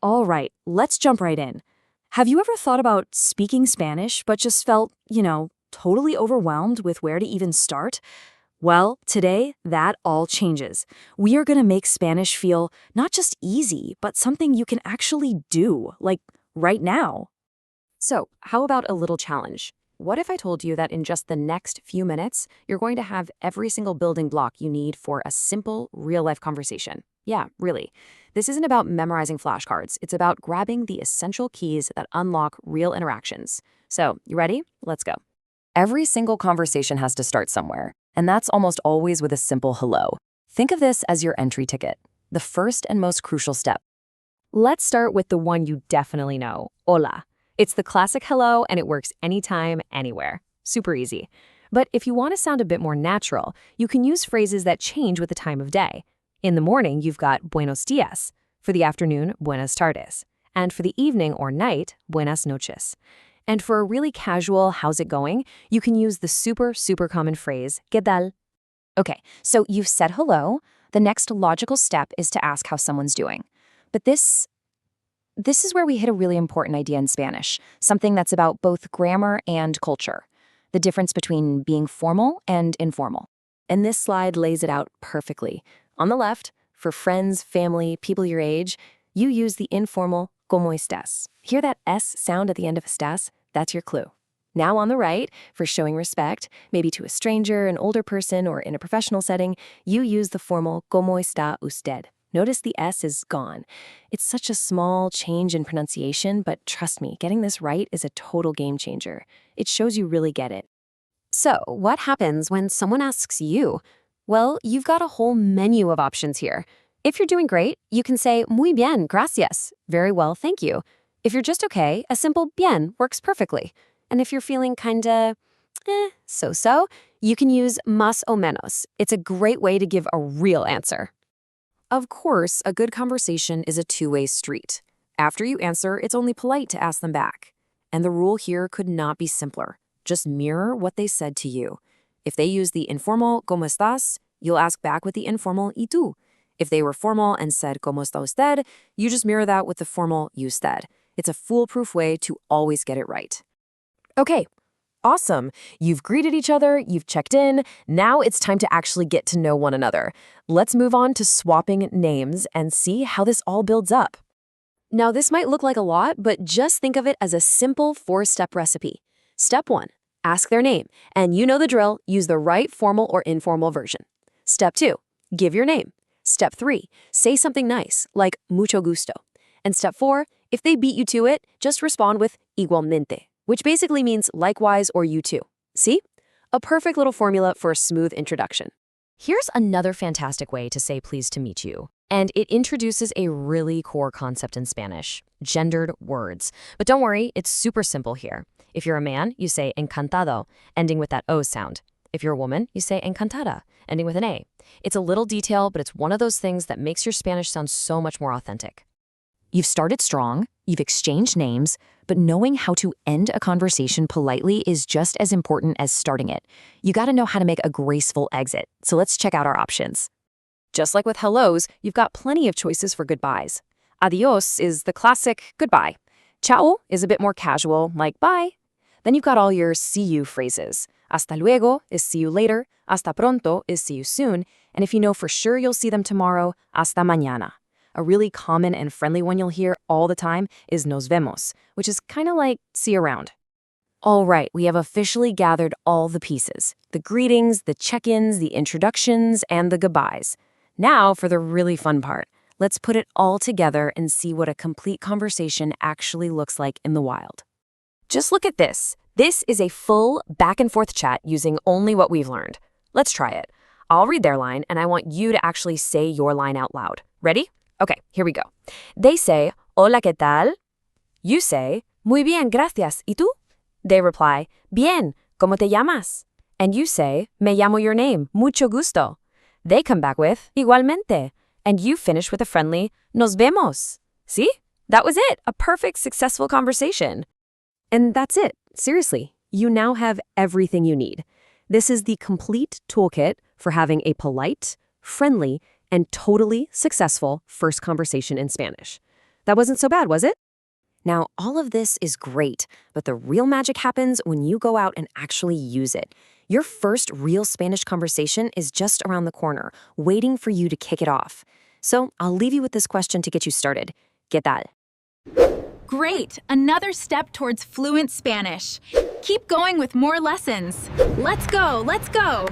All right, let's jump right in. Have you ever thought about speaking Spanish but just felt, totally overwhelmed with where to even start? Well, today, that all changes. We are going to make Spanish feel not just easy, but something you can actually do, like right now. So, how about a little challenge? What if I told you that in just the next few minutes, you're going to have every single building block you need for a simple, real-life conversation? Yeah, really. This isn't about memorizing flashcards. It's about grabbing the essential keys that unlock real interactions. So, you ready? Let's go. Every single conversation has to start somewhere, and that's almost always with a simple hello. Think of this as your entry ticket, the first and most crucial step. Let's start with the one you definitely know, hola. It's the classic hello, and it works anytime, anywhere. Super easy. But if you want to sound a bit more natural, you can use phrases that change with the time of day. In the morning, you've got buenos días. For the afternoon, buenas tardes. And for the evening or night, buenas noches. And for a really casual how's it going, you can use the super common phrase, ¿qué tal? Okay, so you've said hello. The next logical step is to ask how someone's doing. But this is where we hit a really important idea in Spanish, something that's about both grammar and culture, the difference between being formal and informal. And this slide lays it out perfectly. On the left, for friends, family, people your age, you use the informal ¿cómo estás? Hear that S sound at the end of estás? That's your clue. Now on the right, for showing respect, maybe to a stranger, an older person, or in a professional setting, you use the formal ¿cómo está usted? Notice the S is gone. It's such a small change in pronunciation, but trust me, getting this right is a total game changer. It shows you really get it. So, what happens when someone asks you? Well, you've got a whole menu of options here. If you're doing great, you can say muy bien, gracias. Very well, thank you. If you're just okay, a simple bien works perfectly. And if you're feeling kinda so-so, you can use más o menos. It's a great way to give a real answer. Of course, a good conversation is a two-way street. After you answer, it's only polite to ask them back. And the rule here could not be simpler. Just mirror what they said to you. If they use the informal ¿cómo estás?, you'll ask back with the informal ¿y tú? If they were formal and said ¿cómo está usted?, you just mirror that with the formal ¿y usted? It's a foolproof way to always get it right. Okay, awesome. You've greeted each other, you've checked in. Now it's time to actually get to know one another. Let's move on to swapping names and see how this all builds up. Now, this might look like a lot, but just think of it as a simple 4-step recipe. Step 1, ask their name. And you know the drill, use the right formal or informal version. Step 2, give your name. Step 3, say something nice, like mucho gusto. And step 4, if they beat you to it, just respond with igualmente, which basically means likewise or you too. See? A perfect little formula for a smooth introduction. Here's another fantastic way to say pleased to meet you. And it introduces a really core concept in Spanish, gendered words. But don't worry, it's super simple here. If you're a man, you say encantado, ending with that O sound. If you're a woman, you say encantada, ending with an A. It's a little detail, but it's one of those things that makes your Spanish sound so much more authentic. You've started strong, you've exchanged names, but knowing how to end a conversation politely is just as important as starting it. You gotta know how to make a graceful exit, so let's check out our options. Just like with hellos, you've got plenty of choices for goodbyes. Adios is the classic goodbye. Ciao is a bit more casual, like bye. Then you've got all your see you phrases. Hasta luego is see you later, hasta pronto is see you soon, and if you know for sure you'll see them tomorrow, hasta mañana. A really common and friendly one you'll hear all the time is nos vemos, which is kind of like see you around. All right, we have officially gathered all the pieces. The greetings, the check-ins, the introductions, and the goodbyes. Now for the really fun part. Let's put it all together and see what a complete conversation actually looks like in the wild. Just look at this. This is a full back-and-forth chat using only what we've learned. Let's try it. I'll read their line, and I want you to actually say your line out loud. Ready? Okay, here we go. They say, hola, ¿qué tal? You say, muy bien, gracias. ¿Y tú? They reply, bien, ¿cómo te llamas? And you say, me llamo your name, mucho gusto. They come back with, igualmente. And you finish with a friendly, nos vemos. See? That was it. A perfect, successful conversation. And that's it. Seriously, you now have everything you need. This is the complete toolkit for having a polite, friendly, and totally successful first conversation in Spanish. That wasn't so bad, was it? Now, all of this is great, but the real magic happens when you go out and actually use it. Your first real Spanish conversation is just around the corner, waiting for you to kick it off. So I'll leave you with this question to get you started. ¿Qué tal? Great! Another step towards fluent Spanish. Keep going with more lessons. Let's go! Let's go!